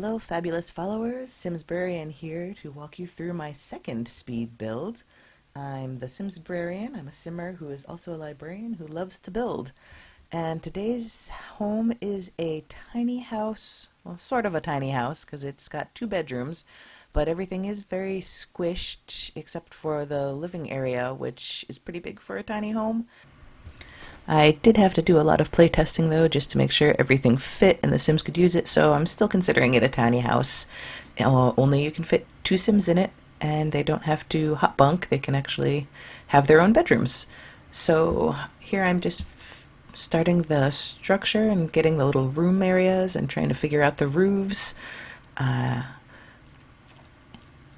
Hello, fabulous followers. Simsbrarian here to walk you through my second speed build. I'm the Simsbrarian. I'm a simmer who is also a librarian who loves to build. And today's home is a tiny house, well, sort of a tiny house because it's got 2 bedrooms, but everything is very squished except for the living area, which is pretty big for a tiny home. I did have to do a lot of playtesting though, just to make sure everything fit and the Sims could use it, so I'm still considering it a tiny house. Only you can fit 2 Sims in it, and they don't have to hot bunk, they can actually have their own bedrooms. So here I'm just starting the structure and getting the little room areas and trying to figure out the roofs.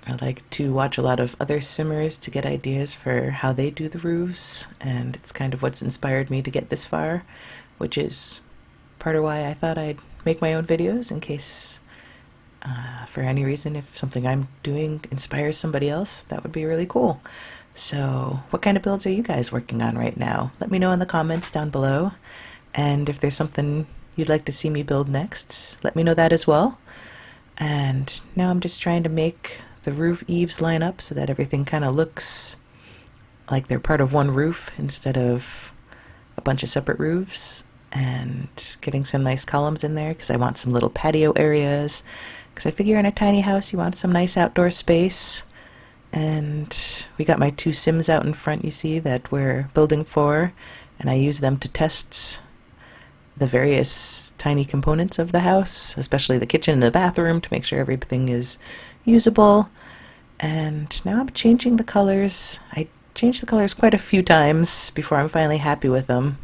I like to watch a lot of other simmers to get ideas for how they do the roofs, and it's kind of what's inspired me to get this far, which is part of why I thought I'd make my own videos in case, for any reason, if something I'm doing inspires somebody else, that would be really cool. So, what kind of builds are you guys working on right now? Let me know in the comments down below, and if there's something you'd like to see me build next, let me know that as well. And now I'm just trying to make the roof eaves line up so that everything kind of looks like they're part of one roof instead of a bunch of separate roofs, and getting some nice columns in there because I want some little patio areas, because I figure in a tiny house you want some nice outdoor space. And we got my 2 Sims out in front, you see, that we're building for, and I use them to test the various tiny components of the house, especially the kitchen and the bathroom, to make sure everything is usable. And now I'm changing the colors. I changed the colors quite a few times before I'm finally happy with them.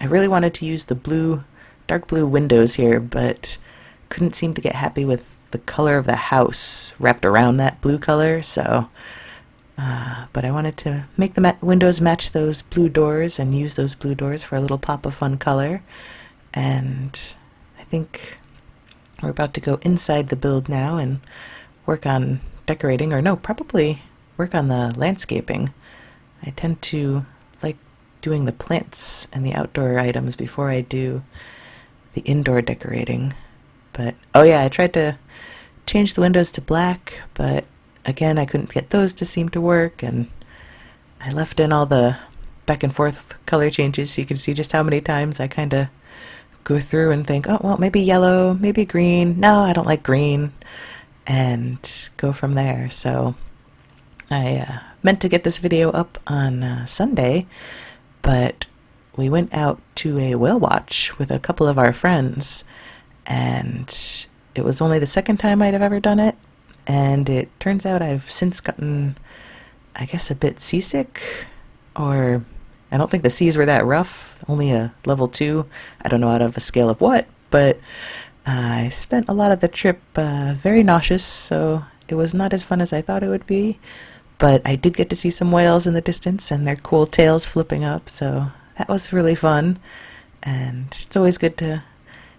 I really wanted to use the blue, dark blue windows here, but couldn't seem to get happy with the color of the house wrapped around that blue color, so but I wanted to make the windows match those blue doors and use those blue doors for a little pop of fun color. And I think we're about to go inside the build now and work on decorating, or no, probably work on the landscaping. I tend to like doing the plants and the outdoor items before I do the indoor decorating. But, oh yeah, I tried to change the windows to black, but again, I couldn't get those to seem to work, and I left in all the back and forth color changes so you can see just how many times I kind of go through and think, oh, well, maybe yellow, maybe green. No, I don't like green. And go from there. So I meant to get this video up on Sunday, but we went out to a whale watch with a couple of our friends, and it was only the second time I'd have ever done it, and it turns out I've since gotten, I guess, a bit seasick, or I don't think the seas were that rough, only a level 2. I don't know out of a scale of what, but I spent a lot of the trip very nauseous, so it was not as fun as I thought it would be. But I did get to see some whales in the distance and their cool tails flipping up, so that was really fun. And it's always good to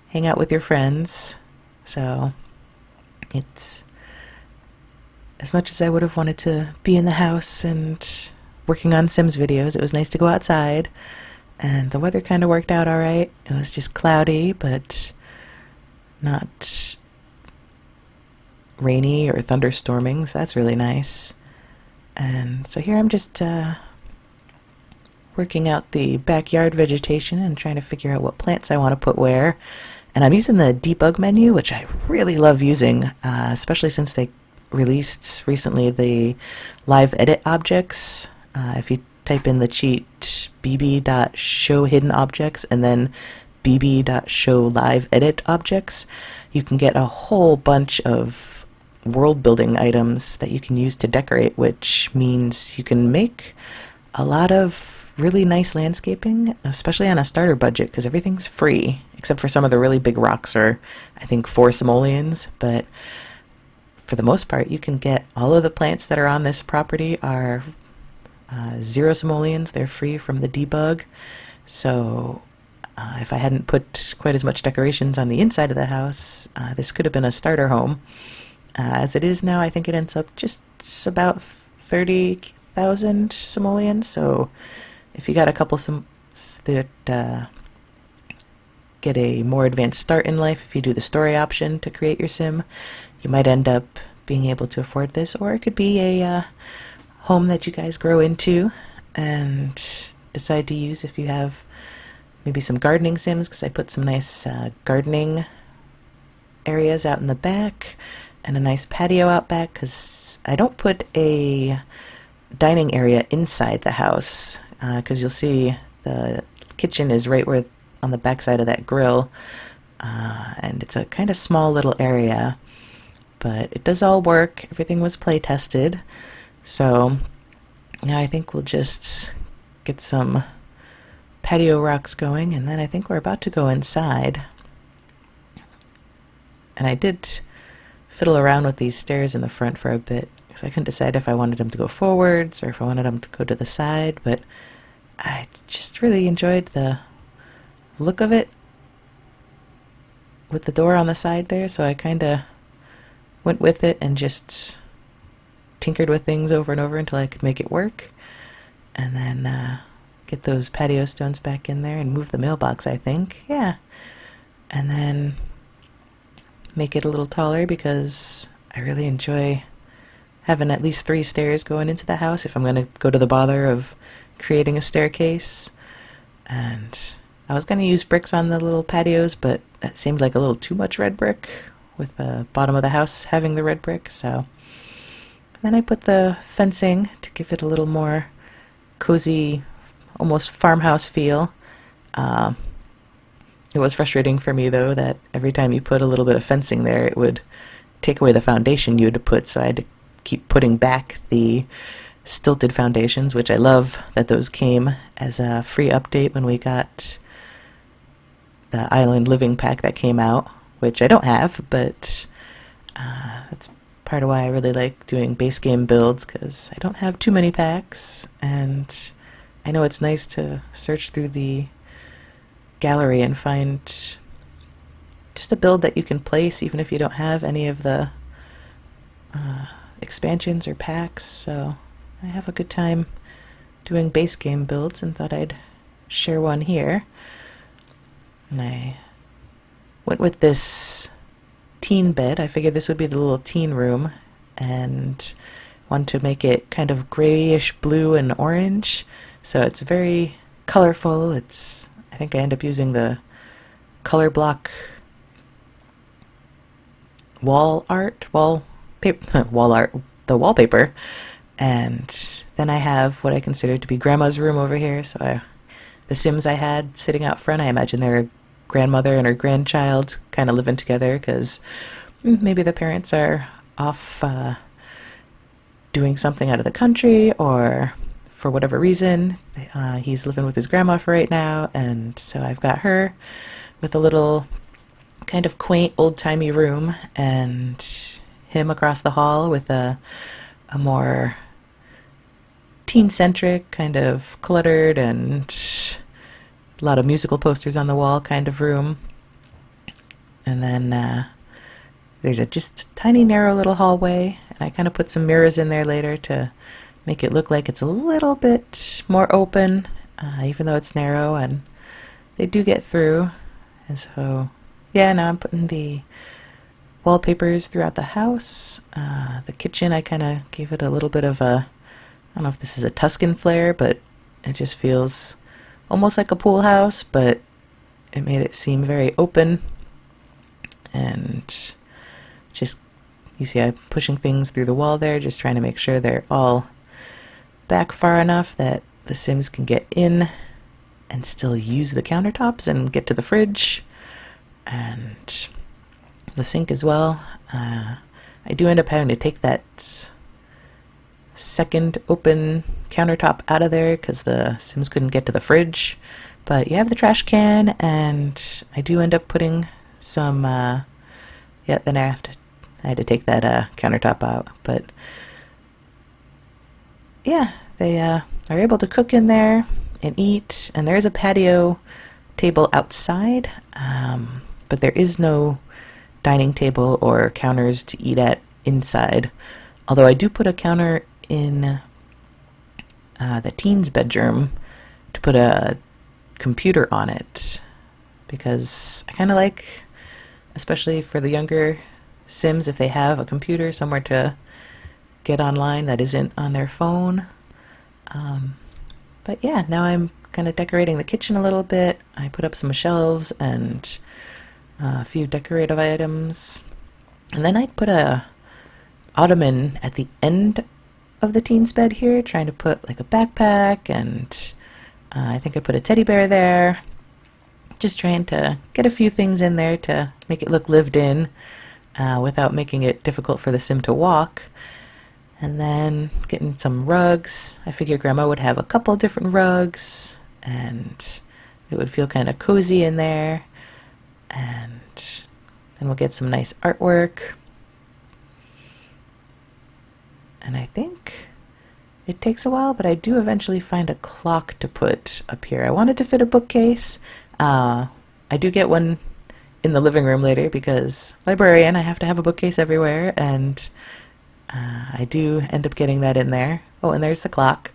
hang out with your friends. So it's, as much as I would have wanted to be in the house and working on Sims videos, it was nice to go outside, and the weather kind of worked out alright. It was just cloudy, but not rainy or thunderstorming, so that's really nice. And so here I'm just working out the backyard vegetation and trying to figure out what plants I want to put where. And I'm using the debug menu, which I really love using, especially since they released recently the live edit objects. If you type in the cheat bb.showHiddenObjects and then bb.showLiveEditObjects, you can get a whole bunch of world building items that you can use to decorate, which means you can make a lot of really nice landscaping, especially on a starter budget, because everything's free except for some of the really big rocks, or I think 4 simoleons. But for the most part, you can get all of the plants that are on this property are 0 simoleons. They're free from the debug. So if I hadn't put quite as much decorations on the inside of the house, this could have been a starter home. As it is now, I think it ends up just about 30,000 simoleons. So if you got a couple that get a more advanced start in life if you do the story option to create your sim. You might end up being able to afford this, or it could be a home that you guys grow into and decide to use if you have maybe some gardening sims, because I put some nice gardening areas out in the back and a nice patio out back, because I don't put a dining area inside the house, because you'll see the kitchen is right where on the back side of that grill, and it's a kind of small little area, but it does all work. Everything was play tested, so now I think we'll just get some patio rocks going, and then I think we're about to go inside. And I did fiddle around with these stairs in the front for a bit, because I couldn't decide if I wanted them to go forwards or if I wanted them to go to the side, but I just really enjoyed the look of it with the door on the side there, so I kind of went with it and just tinkered with things over and over until I could make it work. And then get those patio stones back in there and move the mailbox, I think. Yeah. And then make it a little taller, because I really enjoy having at least 3 stairs going into the house if I'm going to go to the bother of creating a staircase. And I was going to use bricks on the little patios, but that seemed like a little too much red brick with the bottom of the house having the red brick. So then I put the fencing to give it a little more cozy, almost farmhouse feel. It was frustrating for me, though, that every time you put a little bit of fencing there, it would take away the foundation you had to put, so I had to keep putting back the stilted foundations, which I love that those came as a free update when we got the Island Living pack that came out, which I don't have, but that's part of why I really like doing base game builds, because I don't have too many packs, and I know it's nice to search through the gallery and find just a build that you can place even if you don't have any of the expansions or packs. So I have a good time doing base game builds and thought I'd share one here. And I went with this teen bed. I figured this would be the little teen room, and wanted to make it kind of grayish blue and orange, so it's very colorful. I think I end up using the color block wallpaper, the wallpaper, and then I have what I consider to be Grandma's room over here. So the Sims I had sitting out front, I imagine they're a grandmother and her grandchild kind of living together, because maybe the parents are off doing something out of the country, or for whatever reason, he's living with his grandma for right now, and so I've got her with a little kind of quaint old-timey room, and him across the hall with a more teen-centric, kind of cluttered and a lot of musical posters on the wall kind of room. And then there's a just tiny narrow little hallway, and I kind of put some mirrors in there later to make it look like it's a little bit more open, even though it's narrow, and they do get through. And so, yeah, now I'm putting the wallpapers throughout the house. The kitchen, I kind of gave it a little bit of a, I don't know if this is a Tuscan flair, but it just feels almost like a pool house, but it made it seem very open. And just, you see I'm pushing things through the wall there, just trying to make sure they're all back far enough that the Sims can get in and still use the countertops and get to the fridge and the sink as well. I do end up having to take that second open countertop out of there because the Sims couldn't get to the fridge. But you have the trash can, and I do end up putting some, then I had to take that countertop out. But yeah, they are able to cook in there and eat, and there is a patio table outside, but there is no dining table or counters to eat at inside. Although I do put a counter in the teen's bedroom to put a computer on it. because I kind of like, especially for the younger Sims, if they have a computer somewhere to get online that isn't on their phone. But yeah, now I'm kind of decorating the kitchen a little bit. I put up some shelves and a few decorative items. And then I put a ottoman at the end of the teen's bed here, trying to put like a backpack, and I think I put a teddy bear there. Just trying to get a few things in there to make it look lived in without making it difficult for the Sim to walk. And then getting some rugs. I figure Grandma would have a couple different rugs, and it would feel kind of cozy in there. And then we'll get some nice artwork. And I think it takes a while, but I do eventually find a clock to put up here. I wanted to fit a bookcase. I do get one in the living room later because librarian, I have to have a bookcase everywhere, and I do end up getting that in there. Oh, and there's the clock.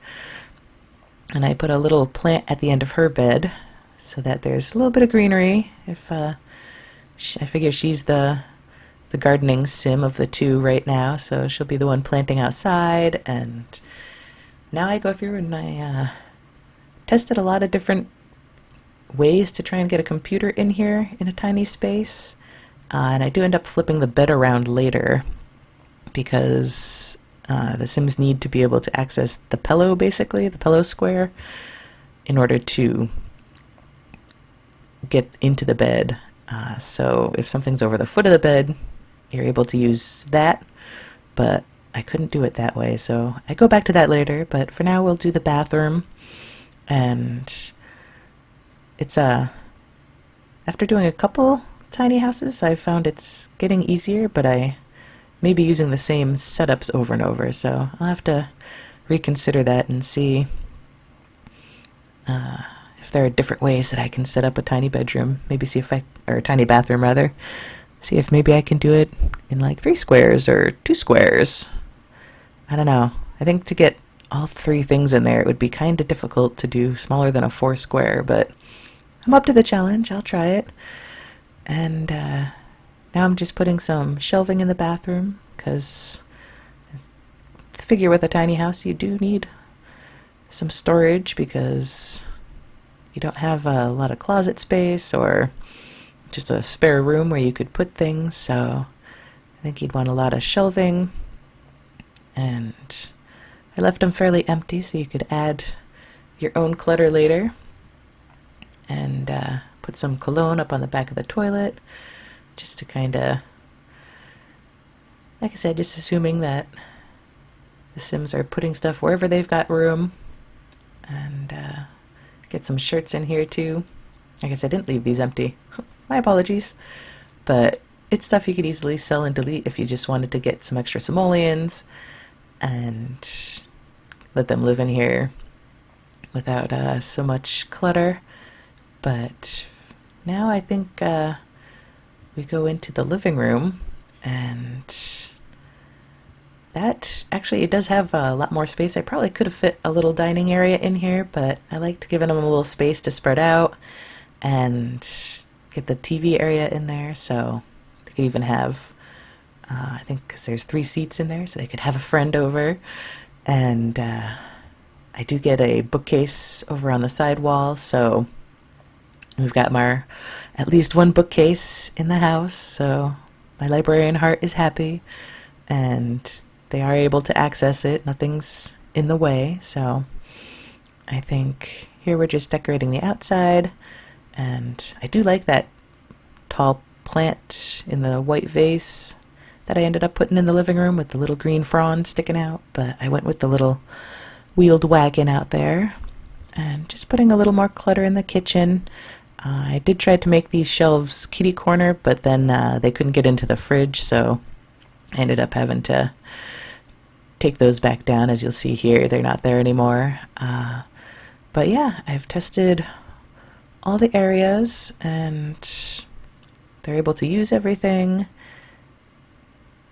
And I put a little plant at the end of her bed so that there's a little bit of greenery. If I figure she's the gardening Sim of the two right now, so she'll be the one planting outside. And now I go through and I tested a lot of different ways to try and get a computer in here in a tiny space. And I do end up flipping the bed around later, because the Sims need to be able to access the pillow, basically, the pillow square, in order to get into the bed. So if something's over the foot of the bed, you're able to use that, but I couldn't do it that way, so I go back to that later. But for now, we'll do the bathroom. And it's after doing a couple tiny houses, I found it's getting easier, but I may be using the same setups over and over, so I'll have to reconsider that and see if there are different ways that I can set up a tiny bedroom. Maybe see if or a tiny bathroom rather. See if maybe I can do it in like 3 squares or 2 squares. I don't know. I think to get all 3 things in there, it would be kind of difficult to do smaller than a 4 square, but I'm up to the challenge. I'll try it. And now I'm just putting some shelving in the bathroom, because I figure with a tiny house you do need some storage, because you don't have a lot of closet space or just a spare room where you could put things, so I think you'd want a lot of shelving. And I left them fairly empty so you could add your own clutter later. And put some cologne up on the back of the toilet, just to kind of, like I said, just assuming that the Sims are putting stuff wherever they've got room. And get some shirts in here too. I guess I didn't leave these empty. My apologies. But it's stuff you could easily sell and delete if you just wanted to get some extra simoleons and let them live in here without so much clutter. But now I think we go into the living room, and that actually, it does have a lot more space. I probably could have fit a little dining area in here, but I liked giving them a little space to spread out and get the TV area in there. So they could even have, I think, because there's 3 seats in there, so they could have a friend over. And I do get a bookcase over on the side wall, so we've got at least 1 bookcase in the house, so my librarian heart is happy, and they are able to access it. Nothing's in the way, so I think here we're just decorating the outside, and I do like that tall plant in the white vase that I ended up putting in the living room with the little green fronds sticking out, but I went with the little wheeled wagon out there, and just putting a little more clutter in the kitchen. I did try to make these shelves kitty corner, but then they couldn't get into the fridge, so I ended up having to take those back down. As you'll see here, they're not there anymore. But yeah, I've tested all the areas, and they're able to use everything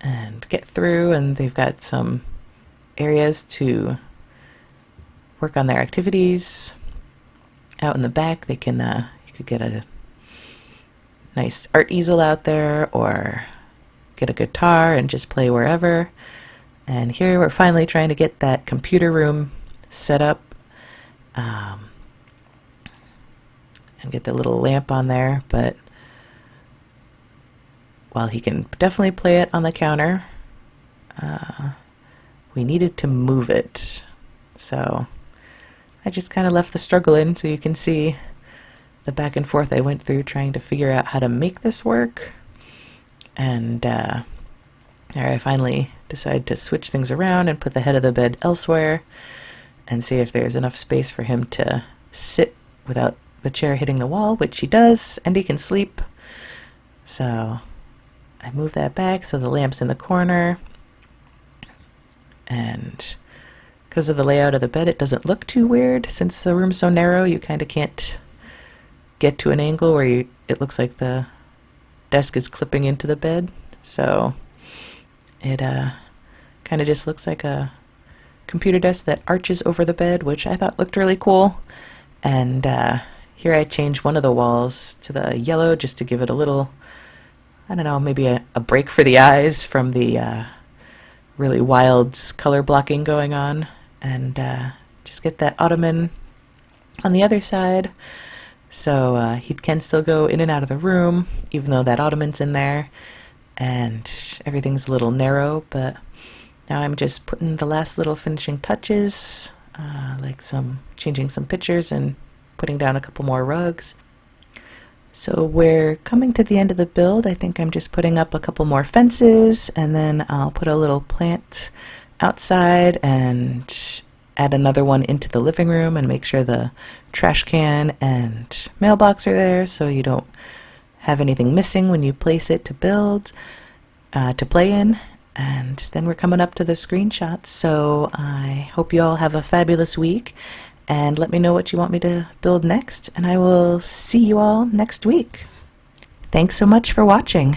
and get through, and they've got some areas to work on their activities. Out in the back, they can you could get a nice art easel out there, or get a guitar and just play wherever. And here we're finally trying to get that computer room set up, and get the little lamp on there. But while he can definitely play it on the counter, we needed to move it. So I just kind of left the struggle in so you can see the back and forth I went through trying to figure out how to make this work. And there I finally decided to switch things around and put the head of the bed elsewhere and see if there's enough space for him to sit without the chair hitting the wall, which he does, and he can sleep. So I moved that back so the lamp's in the corner. And because of the layout of the bed, it doesn't look too weird. Since the room's so narrow, you kind of can't get to an angle where it looks like the desk is clipping into the bed. So it kind of just looks like a computer desk that arches over the bed, which I thought looked really cool. And here I changed one of the walls to the yellow just to give it a little, I don't know, maybe a break for the eyes from the really wild color blocking going on. And just get that ottoman on the other side so he can still go in and out of the room even though that ottoman's in there, and everything's a little narrow. But now I'm just putting the last little finishing touches, like changing some pictures and putting down a couple more rugs. So we're coming to the end of the build. I think I'm just putting up a couple more fences, and then I'll put a little plant outside and add another one into the living room and make sure the trash can and mailbox are there so you don't have anything missing when you place it to build, to play in. And then we're coming up to the screenshots. So I hope you all have a fabulous week, and let me know what you want me to build next, and I will see you all next week. Thanks so much for watching.